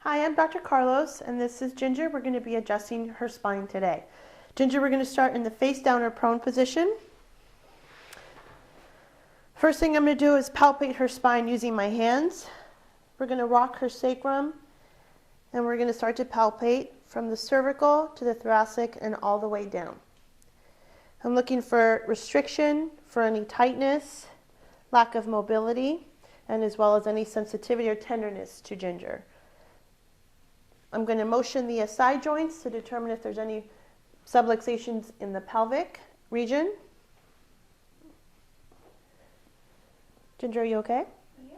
Hi, I'm Dr. Carlos, and this is Ginger. We're going to be adjusting her spine today. Ginger, we're going to start in the face down or prone position. First thing I'm going to do is palpate her spine using my hands. We're going to rock her sacrum, and we're going to start to palpate from the cervical to the thoracic and all the way down. I'm looking for restriction, for any tightness, lack of mobility, and as well as any sensitivity or tenderness to Ginger. I'm going to motion the SI joints to determine if there's any subluxations in the pelvic region. Ginger, are you okay? Yeah.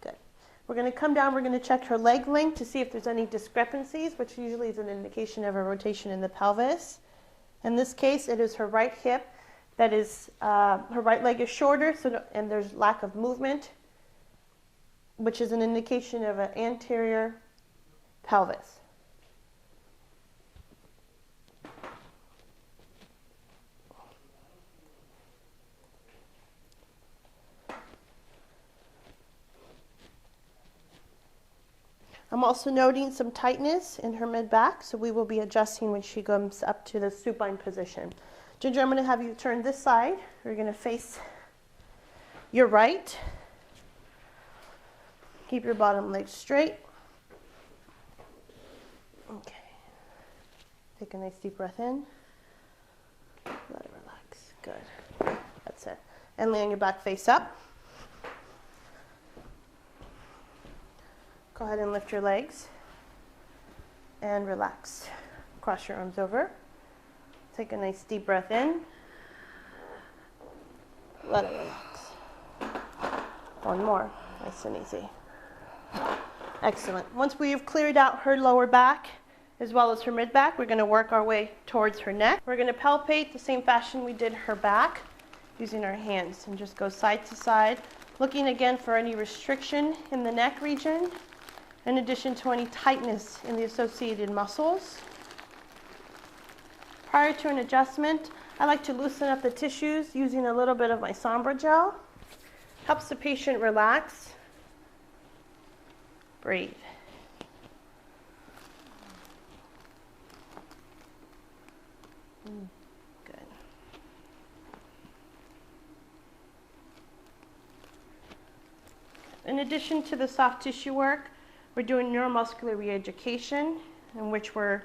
Good. We're going to come down, we're going to check her leg length to see if there's any discrepancies, which usually is an indication of a rotation in the pelvis. In this case, it is her right hip that is, her right leg is shorter, and there's lack of movement, which is an indication of an anterior pelvis. I'm also noting some tightness in her mid-back, so we will be adjusting when she comes up to the supine position. Ginger, I'm going to have you turn this side. You're going to face your right. Keep your bottom leg straight. Okay. Take a nice deep breath in. Let it relax. Good. That's it. And lay on your back face up. Go ahead and lift your legs and relax. Cross your arms over. Take a nice deep breath in. Let it relax. One more. Nice and easy. Excellent. Once we've cleared out her lower back as well as her mid-back, we're going to work our way towards her neck. We're going to palpate the same fashion we did her back using our hands and just go side to side, looking again for any restriction in the neck region, in addition to any tightness in the associated muscles. Prior to an adjustment, I like to loosen up the tissues using a little bit of my Sombra gel. Helps the patient relax. Breathe. Good. In addition to the soft tissue work, we're doing neuromuscular re-education, in which we're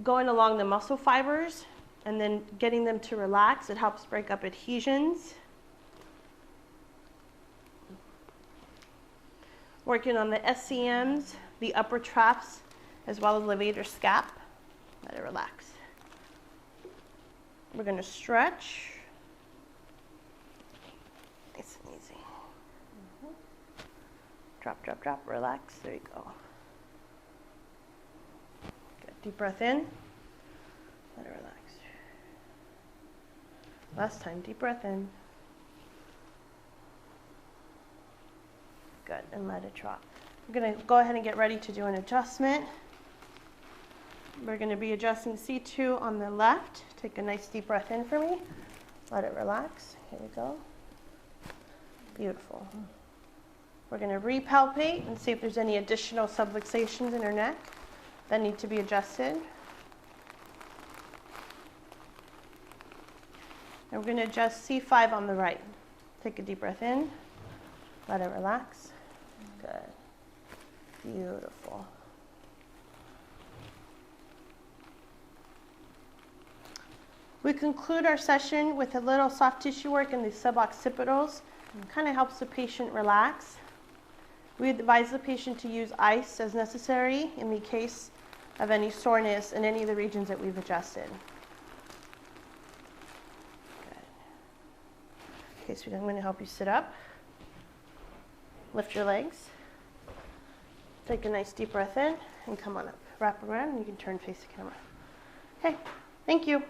going along the muscle fibers and then getting them to relax. It helps break up adhesions. Working on the SCMs, the upper traps, as well as levator scap. Let it relax. We're going to stretch. Nice and easy. Drop, drop, drop, relax. There you go. Good. Deep breath in. Let it relax. Last time, deep breath in. Good, and let it drop. We're going to go ahead and get ready to do an adjustment. We're going to be adjusting C2 on the left. Take a nice deep breath in for me. Let it relax. Here we go. Beautiful. We're going to repalpate and see if there's any additional subluxations in her neck that need to be adjusted. And we're going to adjust C5 on the right. Take a deep breath in. Let it relax. Good. Beautiful. We conclude our session with a little soft tissue work in the suboccipitals. It kind of helps the patient relax. We advise the patient to use ice as necessary in the case of any soreness in any of the regions that we've adjusted. Good. Okay, so I'm going to help you sit up. Lift your legs. Take a nice deep breath in and come on up. Wrap around and you can turn face the camera. Okay, thank you.